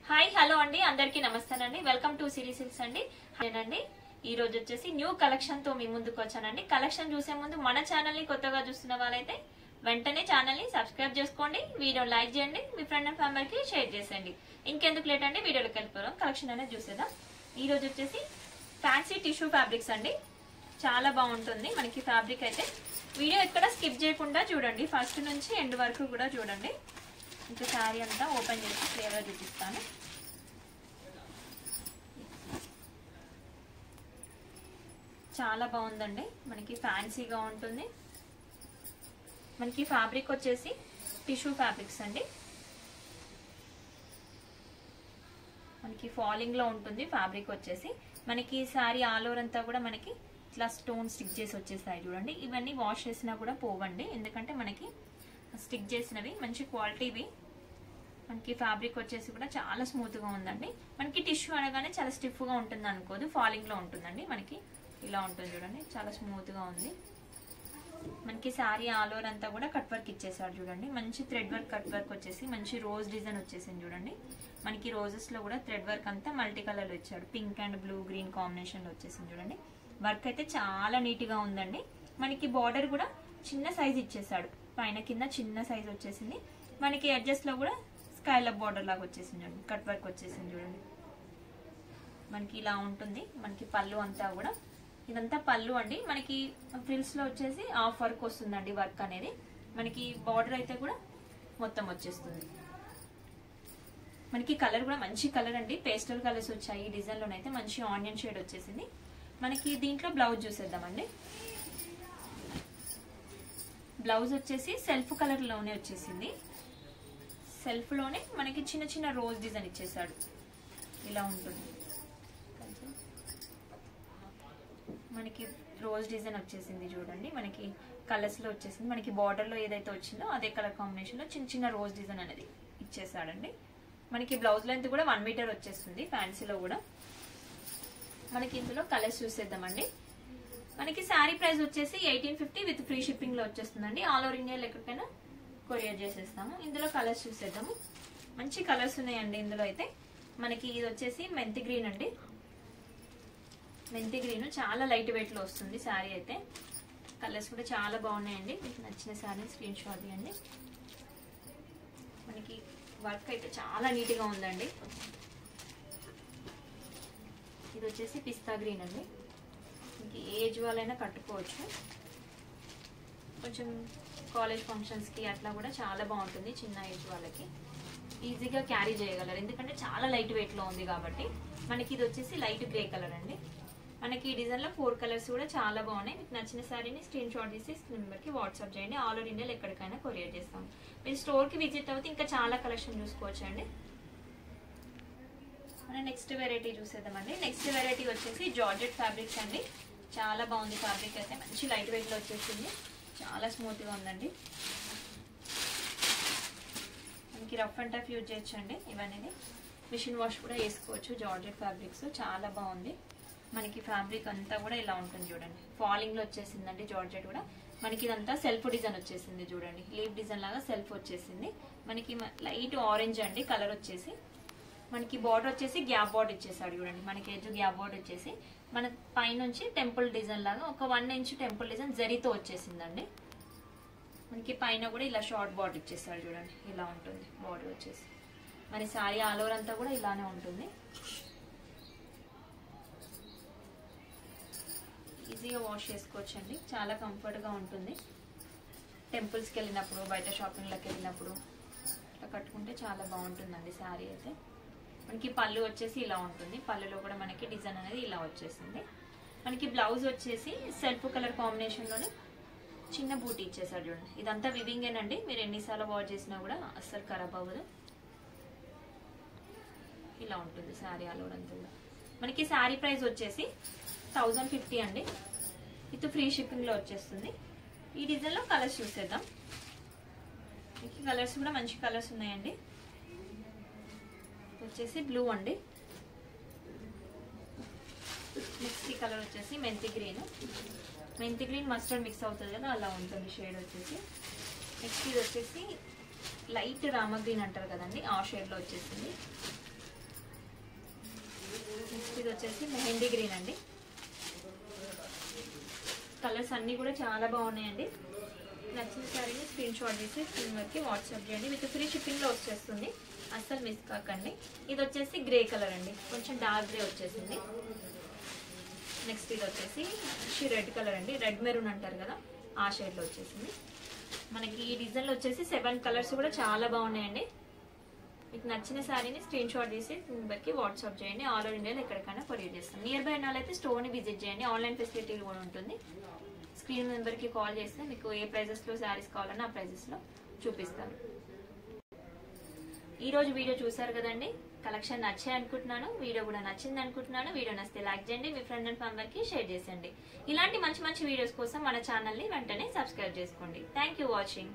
Hi hello అండి అందరికీ నమస్తేనండి welcome to Siri silks అండి అండి ఈ రోజు వచ్చేసి న్యూ కలెక్షన్ తో మీ ముందుకు వచ్చానండి కలెక్షన్ చూసే ముందు మన ఛానల్ ని కొత్తగా చూస్తున్న వాళ్ళైతే వెంటనే ఛానల్ ని సబ్స్క్రైబ్ చేసుకోండి వీడియో లైక్ చేయండి మీ ఫ్రెండ్ అండ్ ఫ్యామిలీకి షేర్ చేయండి ఇంకెందుకు లేట్ అండి వీడియోలోకి వెళ్ళిపోదాం కలెక్షన్ అనేది చూసేద్దాం ఈ రోజు వచ్చేసి ఫ్యాన్సీ టిష్యూ ఫ్యాబ్రిక్స్ అండి చాలా బాగుంటుంది మనకి ఫ్యాబ్రిక్ అయితే వీడియో ఎక్కడ స్కిప్ చేయకుండా చూడండి ఫస్ట్ నుంచి ఎండ్ వరకు కూడా చూడండి ఇంకా శారీ అంతా ఓపెన్ చేసి క్లియర్గా చూపిస్తాను చాలా బాగుందండి మనకి ఫ్యాన్సీగా ఉంటుంది మనకి ఫ్యాబ్రిక్ వచ్చేసి టిష్యూ ఫ్యాబ్రిక్స్ అండి మనకి ఫాలింగ్ లో ఉంటుంది ఫ్యాబ్రిక్ వచ్చేసి మనకి శారీ ఆల్ ఓవర్ అంతా కూడా మనకి ఇట్లా స్టోన్ స్టిక్ చేసి వచ్చేసాయి చూడండి ఇవన్నీ వాష్ చేసినా కూడా పోవండి ఎందుకంటే మనకి స్టిక్ చేసినవి మంచి క్వాలిటీవి మనకి ఫ్యాబ్రిక్ వచ్చేసి కూడా చాలా స్మూత్ గా ఉందండి మనకి టిష్యూ అనగానే చాలా స్టిఫ్ గా ఉంటుంది అనుకోదు ఫాలింగ్ లో ఉంటుందండి మనకి ఇలా ఉంటుంది చూడండి చాలా స్మూత్ గా ఉంది మనకి శారీ ఆల్ ఓవర్ అంతా కూడా కట్ వర్క్ ఇచ్చేసారు చూడండి మంచి థ్రెడ్ వర్క్ కట్ వర్క్ వచ్చేసి మంచి రోజ్ డిజైన్ వచ్చేసింది చూడండి మనకి రోజెస్ లో కూడా థ్రెడ్ వర్క్ అంతా మల్టీ కలర్ లో ఇచ్చాడు pink and blue green combination లో వచ్చేసింది చూడండి వర్క్ అయితే చాలా నీట్ గా ఉందండి మనకి బార్డర్ కూడా చిన్న సైజ్ ఇచ్చేసాడు పైన కింద చిన్న సైజ్ వచ్చేసింది మనకి ఎడ్జెస్ లో కూడా స్కైలప్ బార్డర్ లాగా వచ్చేసింది చూడండి కట్ వర్క్ వచ్చేసింది చూడండి మనకి ఇలా ఉంటుంది మనకి పళ్ళు అంతా కూడా ఇదంతా పళ్ళు అండి మనకి ఫ్రిల్స్ లో వచ్చేసి హాఫ్ వర్క్ వస్తుందండి వర్క్ అనేది మనకి బార్డర్ అయితే కూడా మొత్తం వచ్చేస్తుంది మనకి కలర్ కూడా మంచి కలర్ అండి పేస్టల్ కలర్స్ వచ్చాయి ఈ డిజైన్ లోనైతే మంచి ఆనియన్ షేడ్ వచ్చేసింది మనకి దీంట్లో బ్లౌజ్ చూసేద్దామండి బ్లౌజ్ వచ్చేసి సెల్ఫ్ కలర్ లోనే వచ్చేసింది సెల్ఫ్ లోనే మనకి చిన్న చిన్న రోజ్ డిజైన్ ఇచ్చేసాడు ఇలా ఉంటుంది మనకి రోజ్ డిజైన్ వచ్చేసింది చూడండి మనకి కలర్స్ లో వచ్చేసింది మనకి బార్డర్ లో ఏదైతే వచ్చిందో అదే కలర్ కాంబినేషన్ లో చిన్న చిన్న రోజ్ డిజైన్ అనేది ఇచ్చేసాడండి మనకి బ్లౌజ్ లెంత్ కూడా 1 మీటర్ వచ్చేస్తుంది ఫ్యాన్సీలో కూడా మనకి ఇందులో కలర్స్ చూసేద్దామండి మనకి శారీ ప్రైస్ వచ్చేసి 1850 విత్ ఫ్రీ షిప్పింగ్ లో వచ్చేస్తుందండి ఆల్ ఓవర్ ఇండియాలో ఎక్కడికైనా కొరియర్ చేసేస్తాము ఇందులో కలర్స్ చూసేద్దాము మంచి కలర్స్ ఉన్నాయండి ఇందులో అయితే మనకి ఇది వచ్చేసి మెంతి గ్రీన్ అండి మెంతి గ్రీన్ చాలా లైట్ వెయిట్ లో వస్తుంది శారీ అయితే కలర్స్ కూడా చాలా బాగున్నాయండి మీకు నచ్చిన శారీ స్క్రీన్ షాట్ తీయండి మనకి వర్క్ అయితే చాలా నీట్ గా ఉందండి ఇది వచ్చేసి పిస్తా గ్రీన్ అండి మీకు ఏజ్ వాళ్ళైనా కట్టుకోవచ్చు కొంచెం కాలేజ్ ఫంక్షన్స్ కి అట్లా కూడా చాలా బాగుంటుంది చిన్న ఏజ్ వాళ్ళకి ఈజీగా క్యారీ చేయగలరు ఎందుకంటే చాలా లైట్ వెయిట్ లో ఉంది కాబట్టి మనకి ఇది వచ్చేసి లైట్ గ్రే కలర్ అండి మనకి ఈ డిజైన్ లో 4 కలర్స్ కూడా చాలా బాగున్నాయి మీకు నచ్చిన శారీని స్క్రీన్ షాట్ తీసి నెంబర్ కి వాట్సాప్ చేయండి ఆల్ ఓవర్ ఇండియాలో ఎక్కడికైనా కొరియర్ చేస్తాం మీరు స్టోర్ కి విజిట్ అవుతే ఇంకా చాలా కలెక్షన్ చూసుకోవచ్చు అండి మనం నెక్స్ట్ వెరైటీ చూసేద్దామండి నెక్స్ట్ వెరైటీ వచ్చేసి జార్జెట్ ఫ్యాబ్రిక్స్ అండి చాలా బాగుంది ఫ్యాబ్రిక్ అయితే మంచి లైట్ వెయిట్ లో వచ్చేసింది చాలా స్మూత్ గా ఉందండి మనకి రఫ్ అండ్ టఫ్ యూజ్ చేయొచ్చండి ఇవన్నీ మిషన్ వాష్ కూడా వేసుకోవచ్చు జార్జెట్ ఫ్యాబ్రిక్స్ చాలా బాగుంది మనకి ఫ్యాబ్రిక్ అంతా కూడా ఇలా ఉంటుంది చూడండి ఫాలింగ్ లో వచ్చేసిందండి జార్జెట్ కూడా మనకి ఇదంతా సెల్ఫ్ డిజైన్ వచ్చేసింది చూడండి లీవ్ డిజైన్ లాగా సెల్ఫ్ వచ్చేసింది మనకి లైట్ ఆరెంజ్ అండి కలర్ వచ్చేసి మనకి బార్డర్ వచ్చేసి గ్యాప్ బార్డర్ ఇచ్చేసాడు చూడండి మనకి ఎడ్జ్ గ్యాప్ బార్డర్ వచ్చేసి మన పైనుంచి టెంపుల్ డిజైన్ లాగా ఒక 1 ఇంచ్ టెంపుల్ డిజైన్ జరీతో వచ్చేసిందండి మనకి పైన కూడా ఇలా షార్ట్ బార్డర్ ఇచ్చేసాడు చూడండి ఇలా ఉంటుంది బార్డర్ వచ్చేసి మరి శారీ ఆల్ ఓవర్ అంతా కూడా ఇలానే ఉంటుంది ఈజీగా వాష్ చేసుకోవచ్చండి చాలా కంఫర్ట్ గా ఉంటుంది టెంపుల్స్ కి వెళ్ళినప్పుడు బయట షాపింగ్ లకు వెళ్ళినప్పుడు ఇట్లా కట్టుకుంటే చాలా బాగుంటుందండి శారీ అయితే మనకి పళ్ళు వచ్చేసి ఇలా ఉంటుంది పళ్ళులో కూడా మనకి డిజైన్ అనేది ఇలా వచ్చేసింది మనకి బ్లౌజ్ వచ్చేసి సెల్ఫ్ కలర్ కాంబినేషన్ లోనే చిన్న బూటీ ఇచ్చేసాడు చూడండి ఇదంతా వివింగేనండి మీరు ఎన్నిసార్లు వాష్ చేసినా కూడా అస్సలు ఖరాబ్ అవ్వదు ఇలా ఉంటుంది శారీ ఆల్ ఓవర్ అంతా కూడా మనకి శారీ ప్రైస్ వచ్చేసి 1050 అండి విత్ ఫ్రీ షిప్పింగ్ లో వచ్చేస్తుంది ఈ డిజైన్ లో కలర్స్ చూసేద్దాం మీకు కలర్స్ కూడా మంచి కలర్స్ ఉన్నాయండి వచ్చేసి బ్లూ అండి నెక్స్ట్ కలర్ వచ్చేసి మెంతి గ్రీన్ మస్టర్డ్ మిక్స్ అవుతుంది కదా అలా ఉంటుంది షేడ్ వచ్చేసి నెక్స్ట్ ఇది వచ్చేసి లైట్ రామ గ్రీన్ అంటారు కదండి ఆ షేడ్ లో వచ్చేసింది వచ్చేసి మెహందీ గ్రీన్ అండి. కలర్స్ అన్ని కూడా చాలా బాగున్నాయండి. నచ్చిన శారీని స్క్రీన్ షాట్ తీసి స్క్రీన్ వరకు వాట్సాప్ చేయండి. విత్ ఫ్రీ షిప్పింగ్ లో వచ్చేస్తుంది, అస్సలు మిస్ కాకండి. ఇది వచ్చేసి గ్రే కలర్ అండి, కొంచెం డార్క్ గ్రే వచ్చేసింది. నెక్స్ట్ ఇది వచ్చేసి రెడ్ కలర్ అండి, రెడ్ మెరూన్ అంటారు కదా ఆ షేడ్ లో వచ్చేసింది. మనకి ఈ డిజైన్ లో వచ్చేసి 7 కలర్స్ కూడా చాలా బాగున్నాయండి. మీకు నచ్చిన శారీని స్క్రీన్ షాట్ తీసి నెంబర్కి వాట్సాప్ చేయండి. ఆల్ ఓవర్ ఇండియాలో ఎక్కడికైనా కొరియర్ చేస్తాం. నియర్ బై ఉన్న వాళ్ళైతే స్టోర్ని విజిట్ చేయండి, ఆన్లైన్ ఫెసిలిటీ కూడా ఉంటుంది. స్క్రీన్ నెంబర్కి కాల్ చేస్తే మీకు ఏ ప్రైజెస్లో శారీస్ కావాలన్నా ఆ ప్రైజెస్లో చూపిస్తాను. ఈరోజు వీడియో చూసారు కదండి, కలెక్షన్ నచ్చాయి అనుకుంటున్నాను, వీడియో కూడా నచ్చింది అనుకుంటున్నాను. వీడియో నచ్చితే లైక్ చేయండి, మీ ఫ్రెండ్ అండ్ ఫ్యామిలీకి షేర్ చేయండి. ఇలాంటి మంచి మంచి వీడియోస్ కోసం మన ఛానల్ని వెంటనే సబ్స్క్రైబ్ చేసుకోండి. Thank you watching.